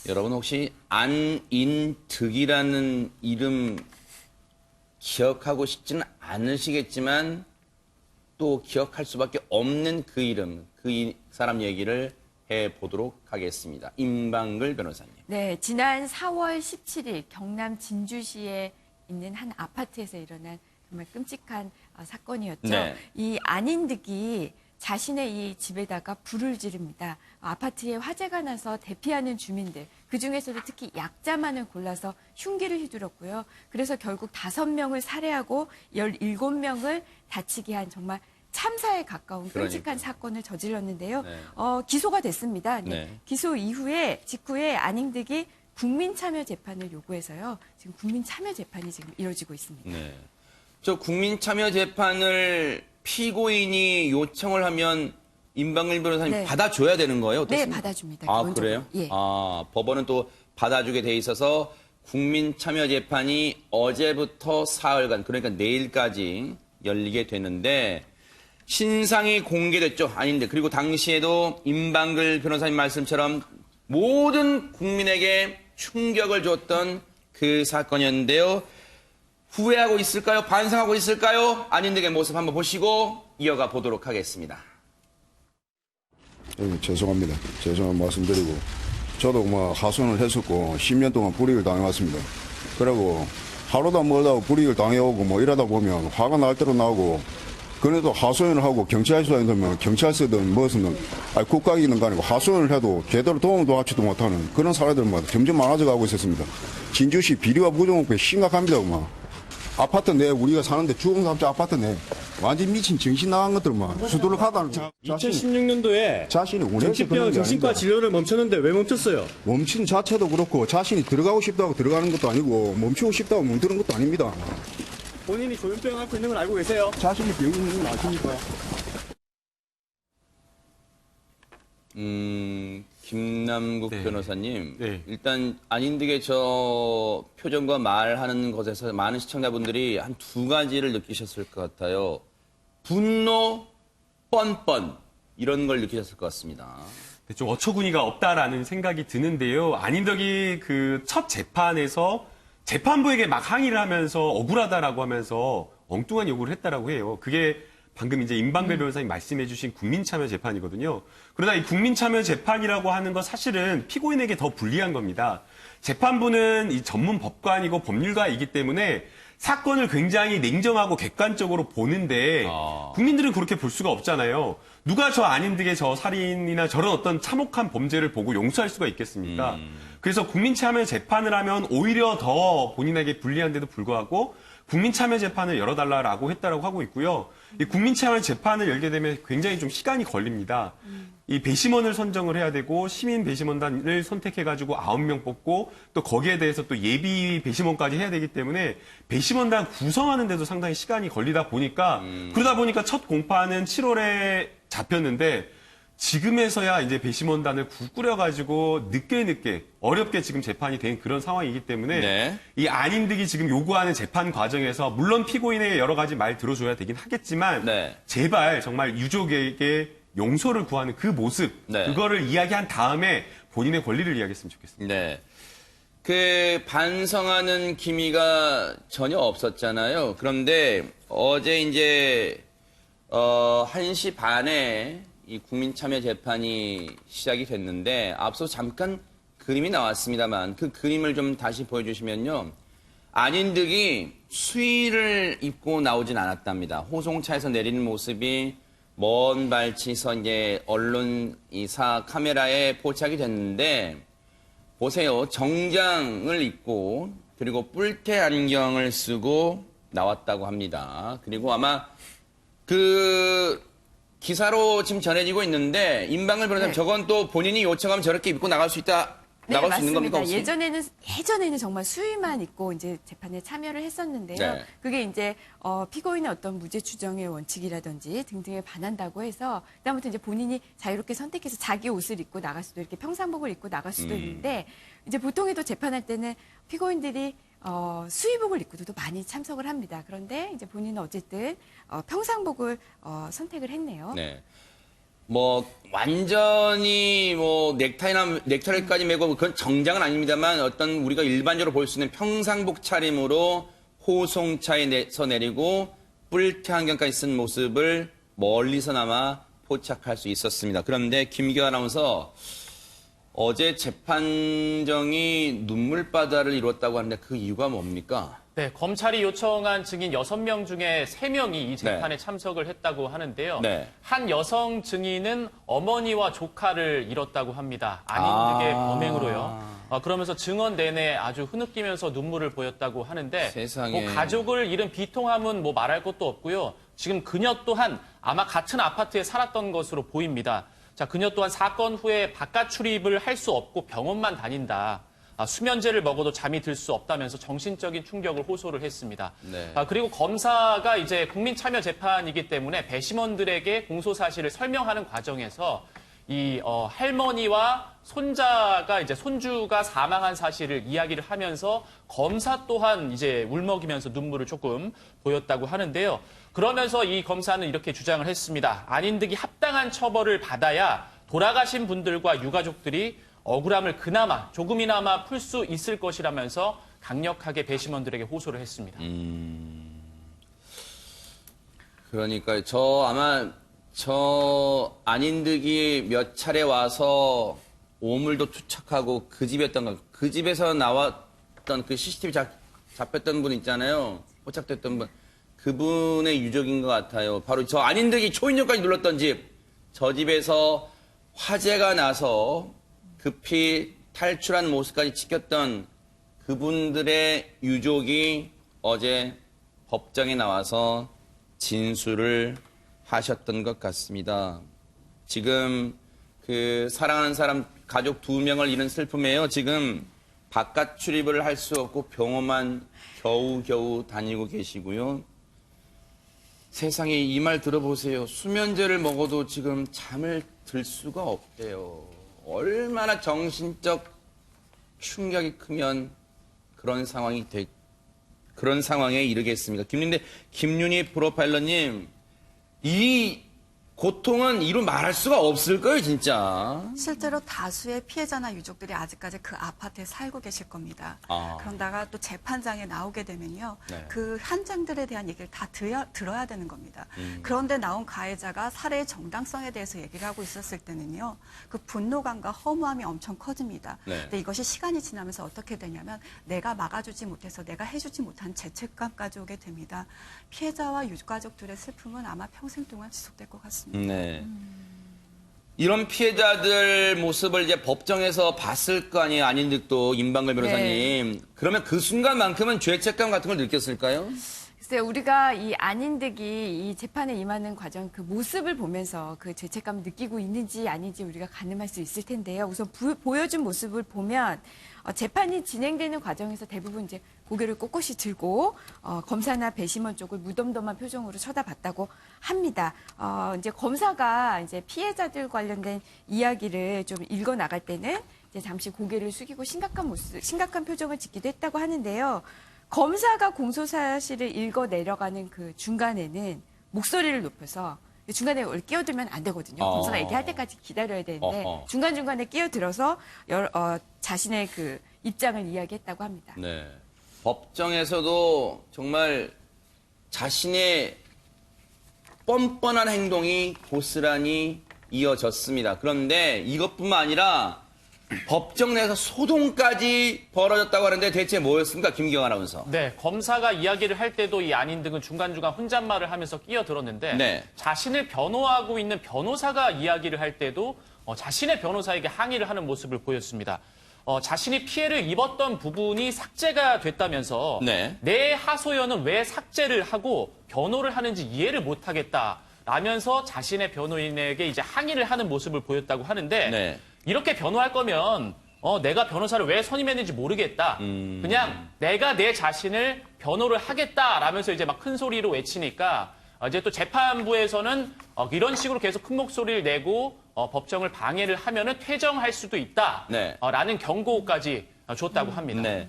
여러분 혹시 안인득이라는 이름 기억하고 싶지는 않으시겠지만 또 기억할 수밖에 없는 그 이름, 사람 얘기를 해보도록 하겠습니다. 임방글 변호사님. 네, 지난 4월 17일 경남 진주시에 있는 한 아파트에서 일어난 정말 끔찍한 사건이었죠. 네. 이 안인득이 자신의 이 집에다가 불을 지릅니다. 아파트에 화재가 나서 대피하는 주민들, 그중에서도 특히 약자만을 골라서 흉기를 휘둘렀고요. 그래서 결국 5명을 살해하고 17명을 다치게 한 정말 참사에 가까운 끔찍한 사건을 저질렀는데요. 네. 기소가 됐습니다. 네. 기소 직후에 안인득이 국민참여재판을 요구해서요. 지금 국민참여재판이 지금 이루어지고 있습니다. 네. 저 국민참여재판을 피고인이 요청을 하면 임방글 변호사님 네. 받아줘야 되는 거예요? 어떻습니까? 네, 받아줍니다. 아, 기본적으로. 그래요? 예. 법원은 또 받아주게 돼 있어서 국민참여재판이 어제부터 사흘간, 그러니까 내일까지 열리게 되는데 신상이 공개됐죠. 아닌데. 그리고 당시에도 임방글 변호사님 말씀처럼 모든 국민에게 충격을 줬던 그 사건이었는데요. 후회하고 있을까요? 반성하고 있을까요? 안인득의 모습 한번 보시고 이어가 보도록 하겠습니다. 죄송합니다. 죄송한 말씀드리고 저도 뭐 하소연을 했었고 10년 동안 불이익을 당해왔습니다. 그리고 하루도 멀다고 불이익을 당해오고 뭐 이러다 보면 화가 날 대로 나고 그래도 하소연을 하고 경찰서에 넣으면 경찰서든 무엇이든 국가기능 아니고 하소연을 해도 제대로 도움도 받지도 못하는 그런 사례들만 점점 많아져 가고 있었습니다. 진주시 비리와 부정부패 심각합니다. 막. 아파트 내 우리가 사는데 주공사업자 아파트 내 완전 미친 정신 나간 것들만 수두룩하다는 2016년도에 자신이 원해서 정신병 그런 게 정신과 아닙니다. 진료를 멈췄는데 왜 멈췄어요? 멈춘 자체도 그렇고 자신이 들어가고 싶다고 들어가는 것도 아니고 멈추고 싶다고 멈추는 것도 아닙니다. 본인이 조현병 앓고 있는 걸 알고 계세요? 자신이 병이 있는 건 아십니까? 김남국 네. 변호사님. 네. 일단 안인득의 저 표정과 말하는 것에서 많은 시청자분들이 한 2가지를 느끼셨을 것 같아요. 분노, 뻔뻔 이런 걸 느끼셨을 것 같습니다. 좀 어처구니가 없다라는 생각이 드는데요. 안인덕이 그 첫 재판에서 재판부에게 막 항의를 하면서 억울하다라고 하면서 엉뚱한 요구를 했다라고 해요. 그게 방금 이제 임방글 변호사님 말씀해주신 국민참여재판이거든요. 그러나 이 국민참여재판이라고 하는 건 사실은 피고인에게 더 불리한 겁니다. 재판부는 이 전문 법관이고 법률가이기 때문에 사건을 굉장히 냉정하고 객관적으로 보는데 국민들은 그렇게 볼 수가 없잖아요. 누가 저 안인득의 저 살인이나 저런 어떤 참혹한 범죄를 보고 용서할 수가 있겠습니까? 그래서 국민참여재판을 하면 오히려 더 본인에게 불리한데도 불구하고 국민참여재판을 열어달라고 했다라고 하고 있고요. 이 국민참여재판을 열게 되면 굉장히 좀 시간이 걸립니다. 이 배심원을 선정을 해야 되고 시민 배심원단을 선택해가지고 9명 뽑고 또 거기에 대해서 또 예비 배심원까지 해야 되기 때문에 배심원단 구성하는 데도 상당히 시간이 걸리다 보니까 그러다 보니까 첫 공판은 7월에 잡혔는데 지금에서야 이제 배심원단을 꾸려가지고 늦게 어렵게 지금 재판이 된 그런 상황이기 때문에 네. 이 안인득이 지금 요구하는 재판 과정에서 물론 피고인의 여러 가지 말 들어줘야 되긴 하겠지만 네. 제발 정말 유족에게 용서를 구하는 그 모습 네. 그거를 이야기한 다음에 본인의 권리를 이야기했으면 좋겠습니다. 네. 그 반성하는 기미가 전혀 없었잖아요. 그런데 어제 이제 1시 반에 이 국민참여재판이 시작이 됐는데 앞서 잠깐 그림이 나왔습니다만 그 그림을 좀 다시 보여주시면요. 안인득이 수의를 입고 나오진 않았답니다. 호송차에서 내리는 모습이 먼 발치에서 이제 언론이사 카메라에 포착이 됐는데 보세요. 정장을 입고 그리고 뿔테 안경을 쓰고 나왔다고 합니다. 그리고 아마 그 기사로 지금 전해지고 있는데 임방글 변호사님 네. 저건 또 본인이 요청하면 저렇게 입고 나갈 수 있다. 네, 나갈 수 있는 맞습니다. 겁니까? 혹시? 예전에는 정말 수의만 입고 이제 재판에 참여를 했었는데요. 네. 그게 이제 피고인의 어떤 무죄 추정의 원칙이라든지 등등에 반한다고 해서 그다음부터 이제 본인이 자유롭게 선택해서 자기 옷을 입고 나갈 수도 이렇게 평상복을 입고 나갈 수도 있는데 이제 보통에도 재판할 때는 피고인들이 수의복을 입고도 많이 참석을 합니다. 그런데 이제 본인은 어쨌든 평상복을 선택을 했네요. 네. 뭐 완전히 뭐 넥타이까지 메고 그건 정장은 아닙니다만 어떤 우리가 일반적으로 볼 수 있는 평상복 차림으로 호송차에서 내리고 뿔테 안경까지 쓴 모습을 멀리서나마 포착할 수 있었습니다. 그런데 김기화 아나운서 어제 재판정이 눈물바다를 이뤘다고 하는데 그 이유가 뭡니까? 네, 검찰이 요청한 증인 6명 중에 3명이 이 재판에 참석을 했다고 하는데요. 네. 한 여성 증인은 어머니와 조카를 잃었다고 합니다. 아닌득의 범행으로요. 그러면서 증언 내내 아주 흐느끼면서 눈물을 보였다고 하는데 세상에. 뭐 가족을 잃은 비통함은 뭐 말할 것도 없고요. 지금 그녀 또한 아마 같은 아파트에 살았던 것으로 보입니다. 자, 그녀 또한 사건 후에 바깥 출입을 할 수 없고 병원만 다닌다. 수면제를 먹어도 잠이 들 수 없다면서 정신적인 충격을 호소를 했습니다. 네. 그리고 검사가 이제 국민참여재판이기 때문에 배심원들에게 공소 사실을 설명하는 과정에서 이 할머니와 손자가 이제 손주가 사망한 사실을 이야기를 하면서 검사 또한 이제 울먹이면서 눈물을 조금 보였다고 하는데요. 그러면서 이 검사는 이렇게 주장을 했습니다. 안인득이 합당한 처벌을 받아야 돌아가신 분들과 유가족들이 억울함을 그나마 조금이나마 풀 수 있을 것이라면서 강력하게 배심원들에게 호소를 했습니다. 그러니까 저 안인득이 몇 차례 와서 오물도 투척하고 그 집이었던 거, 그 집에서 나왔던 그 CCTV 잡혔던 분 있잖아요. 포착됐던 분. 그분의 유족인 것 같아요. 바로 저 안인득이 초인종까지 눌렀던 집. 저 집에서 화재가 나서 급히 탈출한 모습까지 찍혔던 그분들의 유족이 어제 법정에 나와서 진술을 하셨던 것 같습니다. 지금 그 사랑하는 사람 가족 2명을 잃은 슬픔에요. 지금 바깥 출입을 할 수 없고 병원만 겨우겨우 다니고 계시고요. 세상에 이 말 들어보세요. 수면제를 먹어도 지금 잠을 들 수가 없대요. 얼마나 정신적 충격이 크면 그런 상황에 이르겠습니까? 김윤희 프로파일러님, 이 고통은 이루 말할 수가 없을 거예요, 진짜. 실제로 다수의 피해자나 유족들이 아직까지 그 아파트에 살고 계실 겁니다. 그런다가 또 재판장에 나오게 되면요. 네. 그 현장들에 대한 얘기를 다 들어야 되는 겁니다. 그런데 나온 가해자가 살해의 정당성에 대해서 얘기를 하고 있었을 때는요. 그 분노감과 허무함이 엄청 커집니다. 네. 근데 이것이 시간이 지나면서 어떻게 되냐면 내가 막아주지 못해서 내가 해주지 못한 죄책감까지 오게 됩니다. 피해자와 유가족들의 슬픔은 아마 평생 동안 지속될 것 같습니다. 네. 이런 피해자들 모습을 이제 법정에서 봤을 거 아니에요. 안인득도 임방글 변호사님. 네. 그러면 그 순간만큼은 죄책감 같은 걸 느꼈을까요? 글쎄요, 우리가 이 안인득이 이 재판에 임하는 과정 그 모습을 보면서 그 죄책감을 느끼고 있는지 아닌지 우리가 가늠할 수 있을 텐데요. 우선 보여준 모습을 보면 재판이 진행되는 과정에서 대부분 이제 고개를 꼿꼿이 들고 검사나 배심원 쪽을 무덤덤한 표정으로 쳐다봤다고 합니다. 이제 검사가 이제 피해자들 관련된 이야기를 좀 읽어 나갈 때는 이제 잠시 고개를 숙이고 심각한 표정을 짓기도 했다고 하는데요. 검사가 공소 사실을 읽어 내려가는 그 중간에는 목소리를 높여서 중간에 끼어들면 안 되거든요. 검사가 얘기할 때까지 기다려야 되는데 중간중간에 끼어들어서 자신의 그 입장을 이야기했다고 합니다. 네. 법정에서도 정말 자신의 뻔뻔한 행동이 고스란히 이어졌습니다. 그런데 이것뿐만 아니라 법정 내에서 소동까지 벌어졌다고 하는데 대체 뭐였습니까? 김기화 아나운서. 네, 검사가 이야기를 할 때도 이 안인득은 중간중간 혼잣말을 하면서 끼어들었는데 네. 자신을 변호하고 있는 변호사가 이야기를 할 때도 자신의 변호사에게 항의를 하는 모습을 보였습니다. 자신이 피해를 입었던 부분이 삭제가 됐다면서 네. 내 하소연은 왜 삭제를 하고 변호를 하는지 이해를 못하겠다 라면서 자신의 변호인에게 이제 항의를 하는 모습을 보였다고 하는데 네. 이렇게 변호할 거면 내가 변호사를 왜 선임했는지 모르겠다. 그냥 내가 내 자신을 변호를 하겠다라면서 이제 막 큰 소리로 외치니까 이제 또 재판부에서는 이런 식으로 계속 큰 목소리를 내고 법정을 방해를 하면은 퇴정할 수도 있다. 네. 라는 경고까지 줬다고 합니다. 네.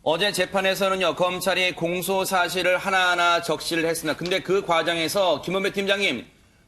어제 재판에서는요, 검찰이 공소 사실을 하나하나 적시를 했습니다. 근데 그 과정에서 김원배 팀장님,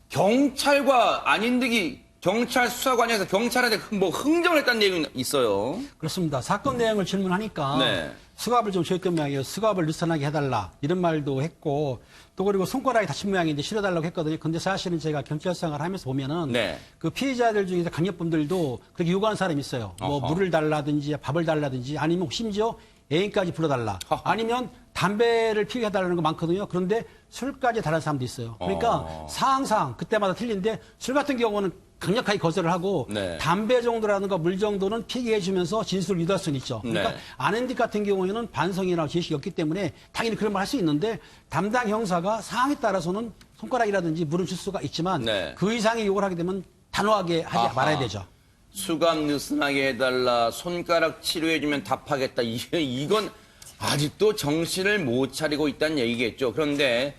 경찰과 안인득이 경찰 수사관에서 경찰한테 뭐 흥정을 했다는 얘기가 있어요. 그렇습니다. 사건 내용을 질문하니까 네. 수갑을 좀 조였던 모양이에요. 수갑을 느슨하게 해달라 이런 말도 했고 또 그리고 손가락이 다친 모양인데 실어달라고 했거든요. 근데 사실은 제가 경찰 생활을 하면서 보면은 네. 그 피해자들 중에서 강력범들도 그렇게 요구하는 사람이 있어요. 뭐 어허. 물을 달라든지 밥을 달라든지 아니면 심지어 애인까지 불러달라. 허허. 아니면 담배를 피우게 해달라는 거 많거든요. 그런데 술까지 달라는 사람도 있어요. 그러니까 상황상 그때마다 틀린데 술 같은 경우는 강력하게 거절을 하고 네. 담배 정도라든가 물 정도는 피게 해주면서 진술을 유도할 수는 있죠. 그러니까 네. 안앤딕 같은 경우에는 반성이나 제식이 없기 때문에 당연히 그런 말 할 수 있는데 담당 형사가 상황에 따라서는 손가락이라든지 물을 줄 수가 있지만 네. 그 이상의 요구를 하게 되면 단호하게 하지 아하. 말아야 되죠. 수갑 느슨하게 해달라, 손가락 치료해주면 답하겠다. 이건 아직도 정신을 못 차리고 있다는 얘기겠죠. 그런데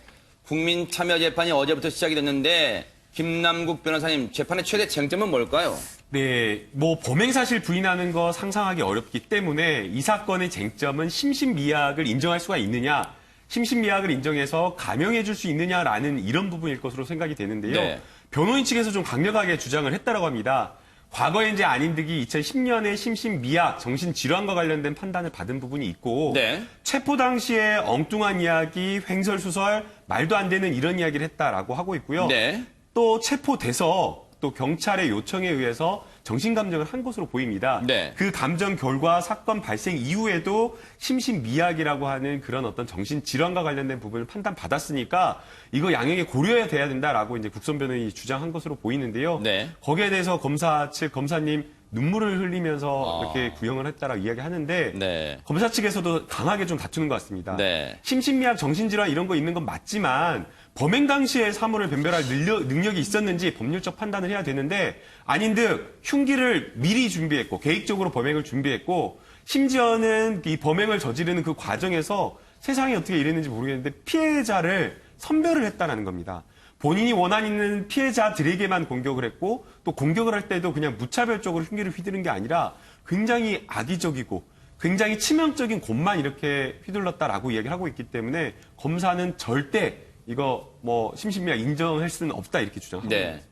국민참여재판이 어제부터 시작이 됐는데 김남국 변호사님, 재판의 최대 쟁점은 뭘까요? 네, 뭐 범행 사실 부인하는 거 상상하기 어렵기 때문에 이 사건의 쟁점은 심신미약을 인정할 수가 있느냐, 심신미약을 인정해서 감형해 줄 수 있느냐라는 이런 부분일 것으로 생각이 되는데요. 네. 변호인 측에서 좀 강력하게 주장을 했다라고 합니다. 과거에 이제 안인득이 2010년에 심신미약, 정신질환과 관련된 판단을 받은 부분이 있고 네. 체포 당시에 엉뚱한 이야기, 횡설수설, 말도 안 되는 이런 이야기를 했다라고 하고 있고요. 네. 또 체포돼서 또 경찰의 요청에 의해서 정신감정을 한 것으로 보입니다. 네. 그 감정 결과 사건 발생 이후에도 심신미약이라고 하는 그런 어떤 정신질환과 관련된 부분을 판단받았으니까 이거 양형에 고려해야 돼야 된다라고 이제 국선 변호인이 주장한 것으로 보이는데요. 네. 거기에 대해서 검사 측 검사님 눈물을 흘리면서 이렇게 구형을 했다라고 이야기하는데 네. 검사 측에서도 강하게 좀 다투는 것 같습니다. 네. 심신미약, 정신질환 이런 거 있는 건 맞지만 범행 당시에 사물을 변별할 능력이 있었는지 법률적 판단을 해야 되는데 안인득 흉기를 미리 준비했고 계획적으로 범행을 준비했고 심지어는 이 범행을 저지르는 그 과정에서 세상이 어떻게 이랬는지 모르겠는데 피해자를 선별을 했다는 겁니다. 본인이 원한 있는 피해자들에게만 공격을 했고 또 공격을 할 때도 그냥 무차별적으로 흉기를 휘두른 게 아니라 굉장히 악의적이고 굉장히 치명적인 곳만 이렇게 휘둘렀다라고 이야기를 하고 있기 때문에 검사는 절대 이거 뭐 심신미약 인정할 수는 없다 이렇게 주장하고 네. 있습니다.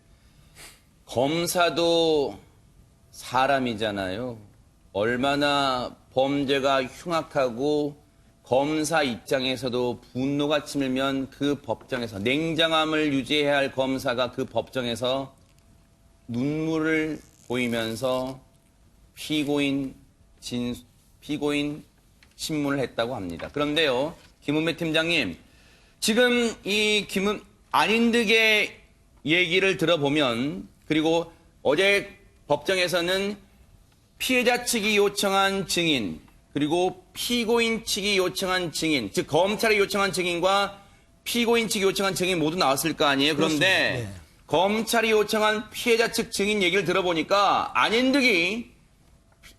검사도 사람이잖아요. 얼마나 범죄가 흉악하고 검사 입장에서도 분노가 치밀면 그 법정에서 냉정함을 유지해야 할 검사가 그 법정에서 눈물을 보이면서 피고인 신문을 했다고 합니다. 그런데요, 김은배 팀장님, 지금 이 안인득의 얘기를 들어보면 그리고 어제 법정에서는 피해자 측이 요청한 증인 그리고 피고인 측이 요청한 증인, 즉 검찰이 요청한 증인과 피고인 측이 요청한 증인 모두 나왔을 거 아니에요. 그런데 네. 검찰이 요청한 피해자 측 증인 얘기를 들어보니까 안인득이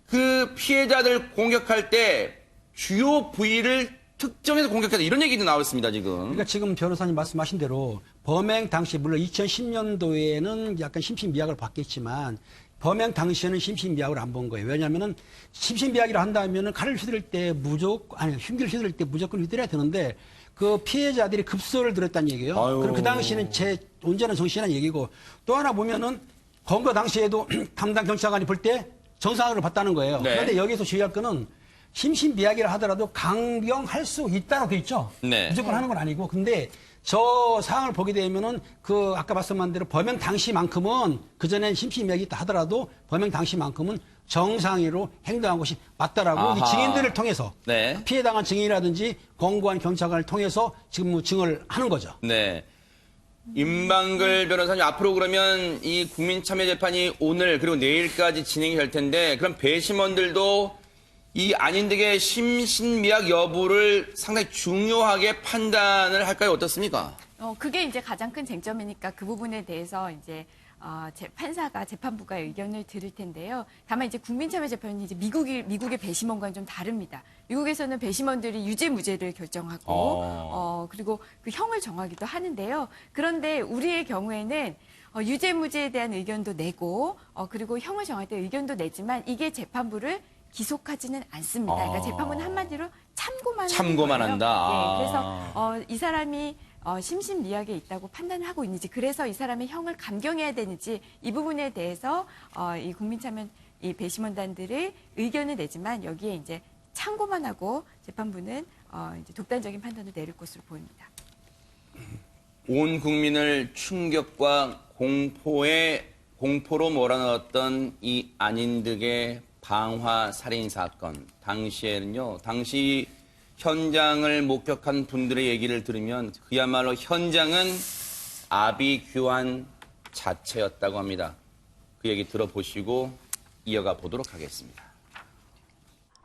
그 피해자들 공격할 때 주요 부위를 특정해서 공격했다 이런 얘기도 나왔습니다 지금. 그러니까 지금 변호사님 말씀하신 대로 범행 당시 물론 2010년도에는 약간 심신미약을 받겠지만 범행 당시에는 심신미약을 안 본 거예요. 왜냐하면은 심신미약이라 한다면은 칼을 휘두를 때 흉기를 휘두를 때 무조건 휘두려야 되는데 그 피해자들이 급소를 들었다는 얘기예요. 그럼 그 당시에는 제 온전한 정신이라는 얘기고 또 하나 보면은 검거 당시에도 담당 경찰관이 볼 때 정상으로 봤다는 거예요. 네. 그런데 여기서 주의할 거는 심신미약이라 하더라도 강경할 수 있다고 돼 있죠. 네. 무조건 하는 건 아니고. 근데 저 상황을 보게 되면은 그 아까 말씀한 대로 범행 당시만큼은 그전엔 심신미약이 있다 하더라도 범행 당시만큼은 정상으로 행동한 것이 맞다라고 이 아하. 증인들을 통해서 네. 피해당한 증인이라든지 권고한 경찰관을 통해서 지금 뭐 증언을 하는 거죠. 네. 임방글 변호사님 앞으로 그러면 이 국민참여재판이 오늘 그리고 내일까지 진행이 될 텐데 그럼 배심원들도 이 안인득의 심신미약 여부를 상당히 중요하게 판단을 할까요? 어떻습니까? 그게 이제 가장 큰 쟁점이니까 그 부분에 대해서 이제 판사가 재판부가 의견을 들을 텐데요. 다만 이제 국민참여재판이 이제 미국의 배심원과는 좀 다릅니다. 미국에서는 배심원들이 유죄 무죄를 결정하고 그리고 그 형을 정하기도 하는데요. 그런데 우리의 경우에는 유죄 무죄에 대한 의견도 내고 그리고 형을 정할 때 의견도 내지만 이게 재판부를 기속하지는 않습니다. 그러니까 재판부는 한마디로 참고만 하는 참고만 거예요. 한다. 예, 그래서 이 사람이 심신미약에 있다고 판단하고 있는지, 그래서 이 사람의 형을 감경해야 되는지, 이 부분에 대해서 이 국민참여 이 배심원단들의 의견을 내지만, 여기에 이제 참고만 하고 재판부는 이제 독단적인 판단을 내릴 것으로 보입니다. 온 국민을 충격과 공포로 몰아넣었던 이 안인득의 방화 살인 사건. 당시에는요, 당시 현장을 목격한 분들의 얘기를 들으면 그야말로 현장은 아비규환 자체였다고 합니다. 그 얘기 들어보시고 이어가 보도록 하겠습니다.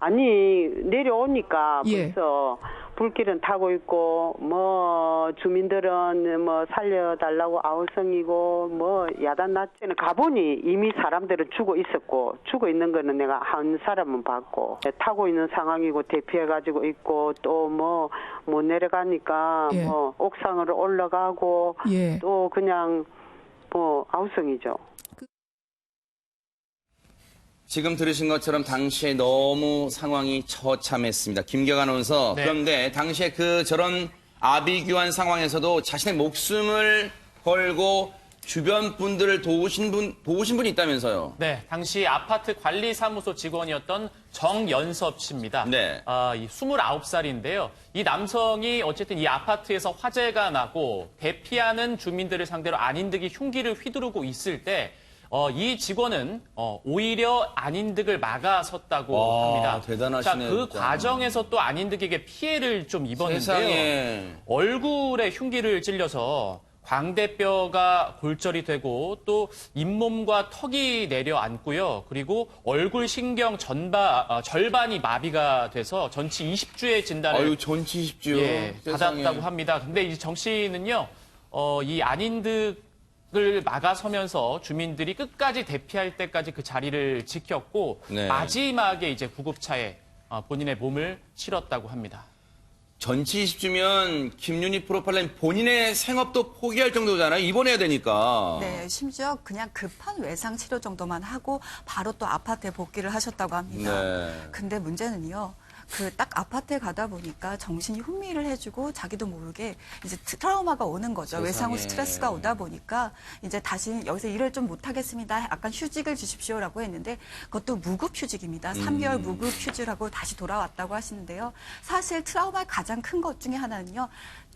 아니 내려오니까 예. 벌써 불길은 타고 있고 뭐 주민들은 뭐 살려달라고 아우성이고 뭐 야단 났지는 가보니 이미 사람들은 죽어 있었고 죽어 있는 거는 내가 한 사람은 봤고 타고 있는 상황이고 대피해가지고 있고 또 뭐 못 내려가니까 예. 뭐 옥상으로 올라가고 예. 또 그냥 뭐 아우성이죠. 지금 들으신 것처럼 당시에 너무 상황이 처참했습니다. 김경 아나운서. 네. 그런데 당시에 저런 아비규환 상황에서도 자신의 목숨을 걸고 주변 분들을 도우신 분이 있다면서요. 네, 당시 아파트 관리사무소 직원이었던 정연섭 씨입니다. 네. 이 29살인데요. 이 남성이 어쨌든 이 아파트에서 화재가 나고 대피하는 주민들을 상대로 안인득이 흉기를 휘두르고 있을 때 이 직원은 오히려 안인득을 막아섰다고 와, 합니다. 대단하시네요, 자, 그 진짜. 과정에서 또 안인득에게 피해를 좀 입었는데요. 세상에. 얼굴에 흉기를 찔려서 광대뼈가 골절이 되고 또 잇몸과 턱이 내려앉고요. 그리고 얼굴 신경 절반이 마비가 돼서 전치 20주의 진단을 아유, 전치 20주요. 예, 받았다고 합니다. 근데 이제 정 씨는요, 이 안인득을 막아서면서 주민들이 끝까지 대피할 때까지 그 자리를 지켰고 네. 마지막에 이제 구급차에 본인의 몸을 실었다고 합니다. 전치 20주면 김윤희 프로파일러님 본인의 생업도 포기할 정도잖아요. 입원해야 되니까. 네, 심지어 그냥 급한 외상 치료 정도만 하고 바로 또 아파트에 복귀를 하셨다고 합니다. 네. 근데 문제는요. 그 딱 아파트에 가다 보니까 정신이 혼미를 해주고 자기도 모르게 이제 트라우마가 오는 거죠. 세상에. 외상 후 스트레스가 오다 보니까 이제 다시 여기서 일을 좀 못하겠습니다. 약간 휴직을 주십시오라고 했는데 그것도 무급 휴직입니다. 3개월 무급 휴직하고 다시 돌아왔다고 하시는데요. 사실 트라우마의 가장 큰 것 중에 하나는요.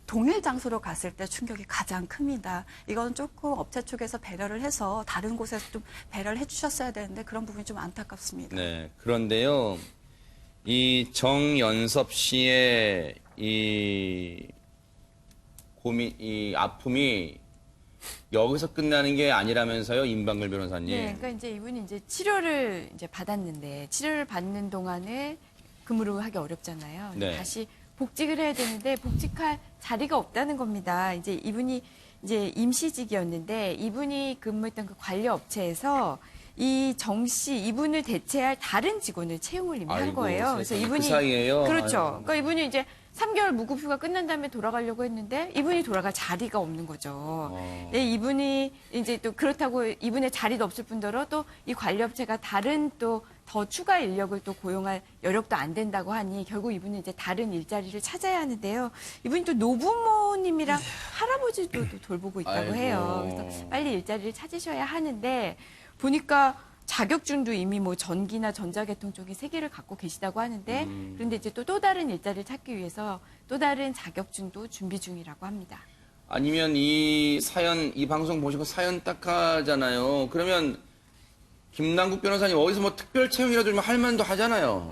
동일 장소로 갔을 때 충격이 가장 큽니다. 이건 조금 업체 쪽에서 배려를 해서 다른 곳에서 좀 배려를 해주셨어야 되는데 그런 부분이 좀 안타깝습니다. 네. 그런데요, 이 정연섭 씨의 이 아픔이 여기서 끝나는 게 아니라면서요, 임방글 변호사님. 네, 그러니까 이제 이분이 이제 치료를 이제 받았는데 치료를 받는 동안에 근무를 하기 어렵잖아요. 네. 다시 복직을 해야 되는데 복직할 자리가 없다는 겁니다. 이제 이분이 이제 임시직이었는데 이분이 근무했던 그 관리 업체에서 이 정 씨 이분을 대체할 다른 직원을 채용을 이미 한 아이고, 거예요. 그래서 세상에. 이분이 그 사이에요? 그렇죠. 아이고. 그러니까 이분이 이제 3개월 무급휴가 끝난 다음에 돌아가려고 했는데 이분이 돌아갈 자리가 없는 거죠. 네, 이분이 이제 또 그렇다고 이분의 자리도 없을 뿐더러 또 이 관리업체가 다른 또 더 추가 인력을 또 고용할 여력도 안 된다고 하니 결국 이분은 이제 다른 일자리를 찾아야 하는데요. 이분이 또 노부모님이랑 할아버지도 또 돌보고 있다고 아이고. 해요. 그래서 빨리 일자리를 찾으셔야 하는데 보니까 자격증도 이미 뭐 전기나 전자계통 쪽에 3개를 갖고 계시다고 하는데 그런데 이제 또 다른 일자리를 찾기 위해서 또 다른 자격증도 준비 중이라고 합니다. 아니면 이 방송 보시고 사연 딱 하잖아요. 그러면 김남국 변호사님 어디서 뭐 특별 채용이라도 좀 할 만도 하잖아요.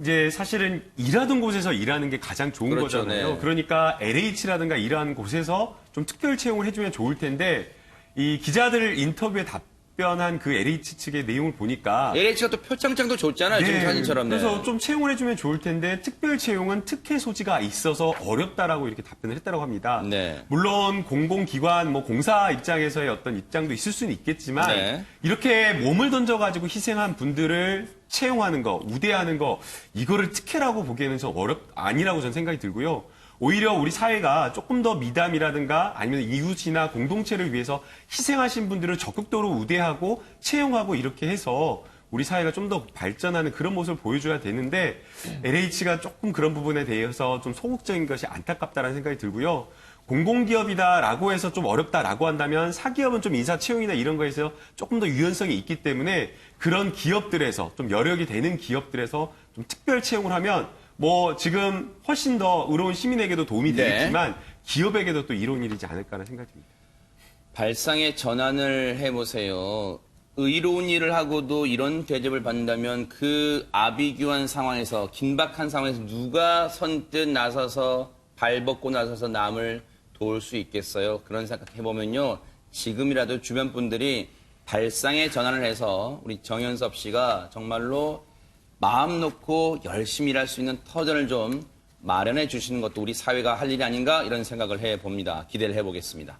이제 사실은 일하던 곳에서 일하는 게 가장 좋은 그렇죠, 거잖아요. 네. 그러니까 LH라든가 이러한 곳에서 좀 특별 채용을 해주면 좋을 텐데 이 기자들 인터뷰에 답변한 그 LH 측의 내용을 보니까 LH가 또 표창장도 줬잖아요. 지금 사진처럼. 네. 그래서 좀 채용을 해주면 좋을 텐데 특별 채용은 특혜 소지가 있어서 어렵다라고 이렇게 답변을 했다고 합니다. 네. 물론 공공기관, 뭐 공사 입장에서의 어떤 입장도 있을 수는 있겠지만 네. 이렇게 몸을 던져가지고 희생한 분들을 채용하는 거, 우대하는 거 이거를 특혜라고 보기에는 좀 아니라고 저는 생각이 들고요. 오히려 우리 사회가 조금 더 미담이라든가 아니면 이웃이나 공동체를 위해서 희생하신 분들을 적극적으로 우대하고 채용하고 이렇게 해서 우리 사회가 좀 더 발전하는 그런 모습을 보여줘야 되는데 LH가 조금 그런 부분에 대해서 좀 소극적인 것이 안타깝다는 생각이 들고요. 공공기업이다라고 해서 좀 어렵다라고 한다면 사기업은 좀 인사 채용이나 이런 거에서 조금 더 유연성이 있기 때문에 그런 기업들에서 좀 여력이 되는 기업들에서 좀 특별 채용을 하면 뭐 지금 훨씬 더 의로운 시민에게도 도움이 네. 되겠지만 기업에게도 또 이로운 일이지 않을까라는 생각이 듭니다. 발상의 전환을 해보세요. 의로운 일을 하고도 이런 대접을 받는다면 그 아비규환 상황에서, 긴박한 상황에서 누가 선뜻 나서서 발벗고 나서서 남을 도울 수 있겠어요? 그런 생각해보면요. 지금이라도 주변 분들이 발상의 전환을 해서 우리 정현섭 씨가 정말로 마음 놓고 열심히 일할 수 있는 터전을 좀 마련해 주시는 것도 우리 사회가 할 일이 아닌가 이런 생각을 해봅니다. 기대를 해보겠습니다.